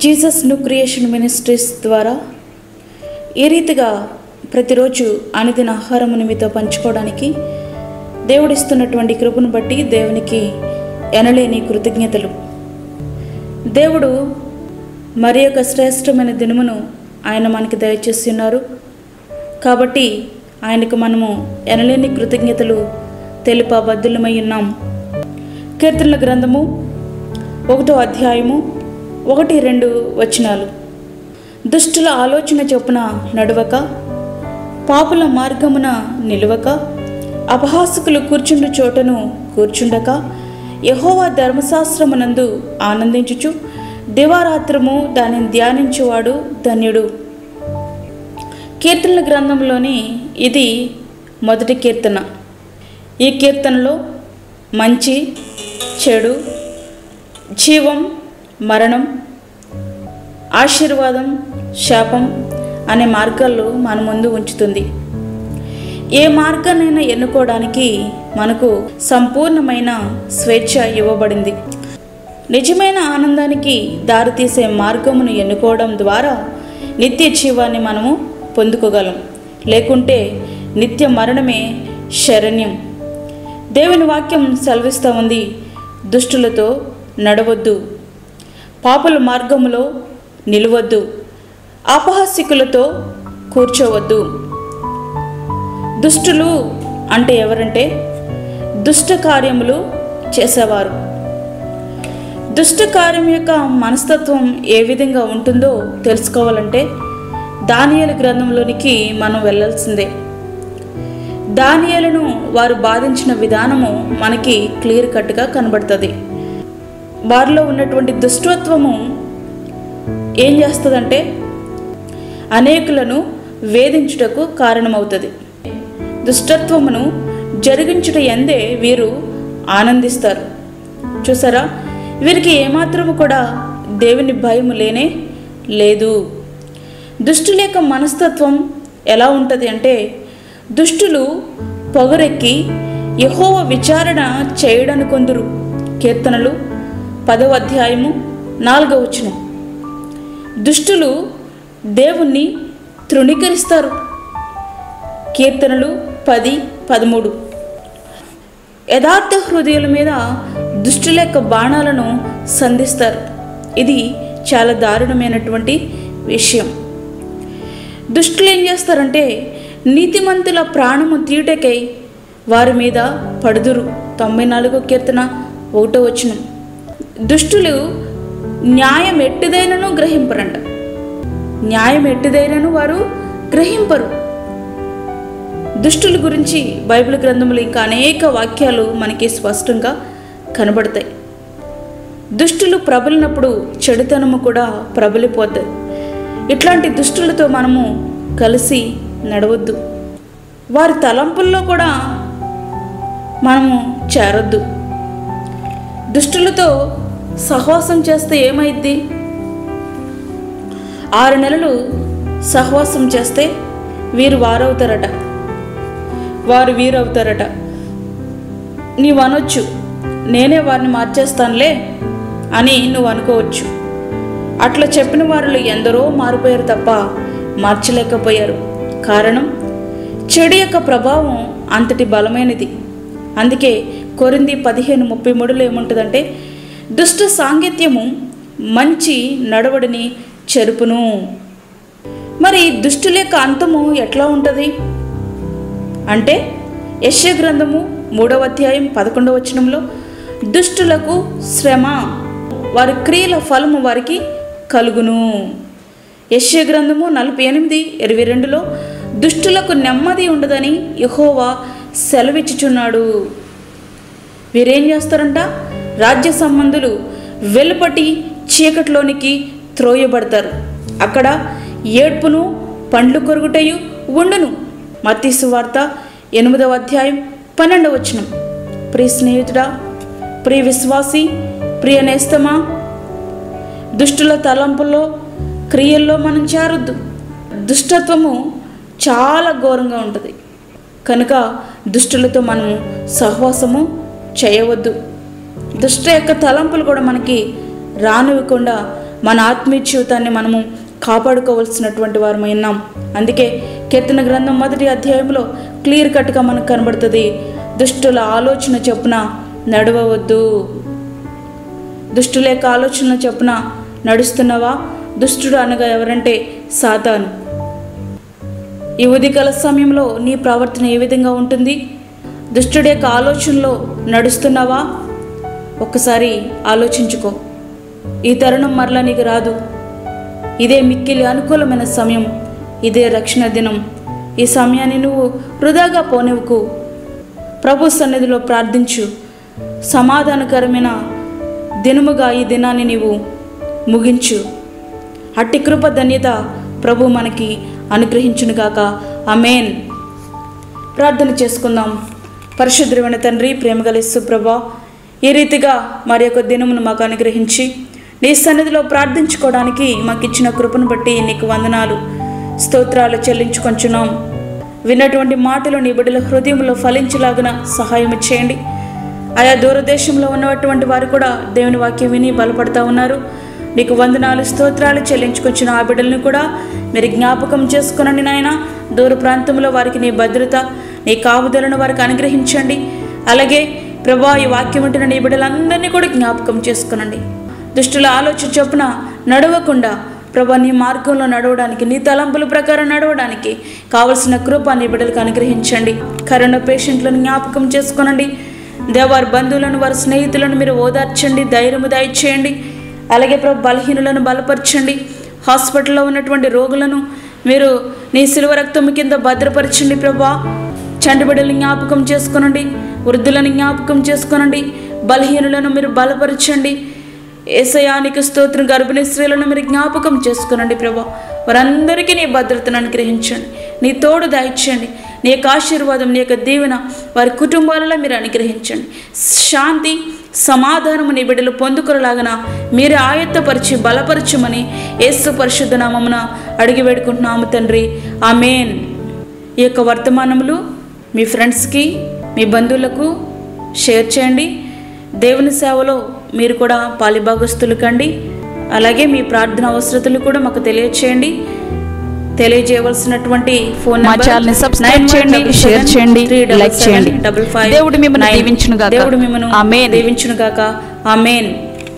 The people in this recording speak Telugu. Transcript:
జీసస్ న్యూ క్రియేషన్ మినిస్ట్రీస్ ద్వారా ఈ రీతిగా ప్రతిరోజు అనుదిన ఆహారమును మీతో పంచుకోవడానికి దేవుడిస్తున్నటువంటి కృపను బట్టి దేవునికి ఎనలేని కృతజ్ఞతలు. దేవుడు మరి ఒక శ్రేష్టమైన దినమును ఆయన మనకి దయచేస్తున్నారు కాబట్టి ఆయనకు మనము ఎనలేని కృతజ్ఞతలు తెలుపబద్ధులమై ఉన్నాం. కీర్తనల గ్రంథము 1వ అధ్యాయము 1-2 వచనాలు. దుష్టుల ఆలోచన చొప్పున నడవక, పాపుల మార్గమున నిలువక, అపహాసకులు కూర్చుండు చోటను కూర్చుండక, యెహోవా ధర్మశాస్త్రమునందు ఆనందించుచు దివారాత్రము దానిని ధ్యానించువాడు ధన్యుడు. కీర్తనల గ్రంథంలోని ఇది మొదటి కీర్తన. ఈ కీర్తనలో మంచి, చెడు, జీవం, మరణం, ఆశీర్వాదం, శాపం అనే మార్గాలు మన ముందు ఉంచుతుంది. ఏ మార్గాన్నైనా ఎన్నుకోవడానికి మనకు సంపూర్ణమైన స్వేచ్ఛ ఇవ్వబడింది. నిజమైన ఆనందానికి దారితీసే మార్గమును ఎన్నుకోవడం ద్వారా నిత్య జీవాన్ని మనము పొందుకోగలం. లేకుంటే నిత్య మరణమే శరణ్యం. దేవుని వాక్యం సెలవిస్తూ ఉంది, దుష్టులతో నడవద్దు, పాపుల మార్గములో నిలవద్దు, అపహాస్యకులతో కూర్చోవద్దు. దుష్టులు అంటే ఎవరంటే దుష్ట కార్యములు చేసేవారు. దుష్ట కార్యం యొక్క మనస్తత్వం ఏ విధంగా ఉంటుందో తెలుసుకోవాలంటే దానియేలు గ్రంథంలోనికి మనం వెళ్ళాల్సిందే. దానియేలును వారు బాధించిన విధానము మనకి క్లియర్ కట్గా కనబడుతుంది. వారిలో ఉన్నటువంటి దుష్టత్వము ఏం చేస్తుందంటే అనేకులను వేధించుటకు కారణమవుతుంది. దుష్టత్వమును జరిగించుట ఎందే వీరు ఆనందిస్తారు. చూసారా, వీరికి ఏమాత్రము కూడా దేవుని భయము లేనే లేదు. దుష్టుల యొక్క మనస్తత్వం ఎలా ఉంటుంది అంటే దుష్టులు పొగరెక్కి యెహోవా విచారణ చేయడనుకొందురు. కీర్తనలు 10వ అధ్యాయము 4వ వచనం. దుష్టులు దేవుణ్ణి తృణీకరిస్తారు. కీర్తనలు 10:13. యథార్థ హృదయాల మీద దుష్టుల యొక్క బాణాలను సంధిస్తారు. ఇది చాలా దారుణమైనటువంటి విషయం. దుష్టులు ఏం చేస్తారంటే నీతిమంతుల ప్రాణము తీయుటకై వారి మీద పడుదురు. 94వ కీర్తన 1వ వచనం. దుష్టులు న్యాయం ఎట్టిదైనను గ్రహింపరంట. న్యాయం ఎట్టిదైనను వారు గ్రహింపరు. దుష్టుల గురించి బైబిల్ గ్రంథంలో ఇంకా అనేక వాక్యాలు మనకి స్పష్టంగా కనబడతాయి. దుష్టులు ప్రబలినప్పుడు చెడుతనము కూడా ప్రబలిపోతాయి. ఇట్లాంటి దుష్టులతో మనము కలిసి నడవద్దు. వారి తలంపుల్లో కూడా మనము చేరొద్దు. దుష్టులతో సహవాసం చేస్తే ఏమైద్ది? 6 నెలలు సహవాసం చేస్తే వీరు వారవుతారట, వారు వీరవుతారట. నీవు అనొచ్చు, నేనే వారిని మార్చేస్తానులే అని నువ్వు అనుకోవచ్చు. అట్లా చెప్పిన వారిలో ఎందరో మారిపోయారు తప్ప మార్చలేకపోయారు. కారణం చెడు యొక్క ప్రభావం అంతటి బలమైనది. అందుకే కొరింథీ 15:33లో ఏముంటుందంటే దుష్ట సాంగత్యము మంచి నడవడిని చెరుపును. మరి దుష్టుల యొక్క అంతము ఎట్లా ఉంటుంది అంటే యెషయా గ్రంథము 3వ అధ్యాయం 11వ వచనంలో దుష్టులకు శ్రమ, వారి క్రియల ఫలము వారికి కలుగును. యెషయా గ్రంథము 48:22లో దుష్టులకు నెమ్మది ఉండదని యెహోవా సెలవిచ్చుచున్నాడు. వీరేం చేస్తారంట? రాజ్య సంబంధులు వెలుపటి చీకటిలోనికి త్రోయబడతారు. అక్కడ ఏడ్పును పండ్లు కొరుకుటయు ఉండును. మత్తయి సువార్త 8వ అధ్యాయం 12వ వచనం. ప్రియ స్నేహితుడా, ప్రియ విశ్వాసి, ప్రియ నేస్తమా, దుష్టుల తలంపుల్లో క్రియల్లో మనం చేరొద్దు. దుష్టత్వము చాలా ఘోరంగా ఉంటుంది కనుక దుష్టులతో మనము సహవాసము చేయవద్దు. దుష్ట యొక్క తలంపులు కూడా మనకి రానివ్వకుండా మన ఆత్మీయ జీవితాన్ని మనము కాపాడుకోవాల్సినటువంటి వారమై ఉన్నాం. అందుకే కీర్తన గ్రంథం 1వ అధ్యాయంలో క్లియర్ కట్గా మనకు కనబడుతుంది, దుష్టుల ఆలోచన చొప్పున నడవవద్దు. దుష్టుల యొక్క ఆలోచన చొప్పున నడుస్తున్నావా? దుష్టుడు అనగా ఎవరంటే సాతాను. ఈ ఉదయకాల సమయంలో నీ ప్రవర్తన ఏ విధంగా ఉంటుంది? దుష్టుడి యొక్క ఆలోచనలో నడుస్తున్నావా? ఒక్కసారి ఆలోచించుకో. ఈ తరుణం మరలా నీకు రాదు. ఇదే మిక్కిలి అనుకూలమైన సమయం, ఇదే రక్షణ దినం. ఈ సమయాన్ని నువ్వు వృధాగా పోనివ్వకు. ప్రభు సన్నిధిలో ప్రార్థించు. సమాధానకరమైన దినముగా ఈ దినాన్ని నీవు ముగించు. అట్టి కృప ధన్యత ప్రభు మనకి అనుగ్రహించునుగాక. ఆమేన్. ప్రార్థన చేసుకుందాం. పరిశుద్ధమైన తండ్రి, ప్రేమగల యేసు ప్రభువా, ఈ రీతిగా మరి యొక్క దినమును మాకు అనుగ్రహించి నీ సన్నిధిలో ప్రార్థించుకోవడానికి మాకు ఇచ్చిన కృపను బట్టి నీకు వందనాలు, స్తోత్రాలు చెల్లించుకొంచున్నాం. విన్నటువంటి మాటలు నీ బిడ్డల హృదయంలో ఫలించలాగున సహాయం చేయండి. ఆయా దూరదేశంలో ఉన్నటువంటి వారు కూడా దేవుని వాక్యం విని బలపడతా ఉన్నారు. నీకు వందనాలు, స్తోత్రాలు చెల్లించుకొచ్చిన ఆ బిడ్డలను కూడా మీరు జ్ఞాపకం చేసుకునండి నాయన. దూర ప్రాంతంలో వారికి నీ భద్రత, నీ కాపుదలను వారికి అనుగ్రహించండి. అలాగే ప్రభా, ఈ వాక్యం ఉంటున్న నీ బిడ్డలందరినీ కూడా జ్ఞాపకం చేసుకునండి. దుష్టుల ఆలోచన చొప్పున నడవకుండా ప్రభా, నీ మార్గంలో నడవడానికి, నీ తలంపుల ప్రకారం నడవడానికి కావలసిన కృప నీ బిడ్డలకు అనుగ్రహించండి. కరోనా పేషెంట్లను జ్ఞాపకం చేసుకునండి. వారి బంధువులను, వారి స్నేహితులను మీరు ఓదార్చండి, ధైర్యము దయచేయండి. అలాగే ప్రభు, బలహీనులను బలపరచండి. హాస్పిటల్లో ఉన్నటువంటి రోగులను మీరు నీ శిలువ రక్తము కింద భద్రపరచండి ప్రభా. చంటి బిడ్డలను జ్ఞాపకం చేసుకునండి, వృద్ధులను జ్ఞాపకం చేసుకునండి, బలహీనులను మీరు బలపరచండి. యేసయ్యానికి స్తోత్రం. గర్భిణీ స్త్రీలను మీరు జ్ఞాపకం చేసుకునండి ప్రభా. వారందరికీ నీ భద్రతను అనుగ్రహించండి, నీ తోడు దయచేయండి. నీ యొక్క ఆశీర్వాదం, నీ యొక్క దీవెన వారి కుటుంబాలలో మీరు అనుగ్రహించండి. శాంతి, సమాధానము నీ బిడ్డలు పొందుకునేలాగన మీరే ఆయత్తపరిచి బలపరచమని యేసు పరిశుద్ధ నామమున అడిగి వేడుకుంటున్నాము తండ్రి. ఆమేన్. ఈ యొక్క వర్తమానములు మీ ఫ్రెండ్స్కి, మీ బంధువులకు షేర్ చేయండి. దేవుని సేవలో మీరు కూడా పాలిభాగస్తులు కండి. అలాగే మీ ప్రార్థన అవసరతలు కూడా మాకు తెలియచేయండి. తెలియజేయవలసినటువంటి ఫోన్ నంబర్ సబ్స్క్రైబ్ చేయండి, షేర్ చేయండి, లైక్ చేయండి. దేవుడు మిమ్మల్ని దీవించును గాక. దేవుడు మిమ్మల్ని దీవించును గాక. ఆమేన్.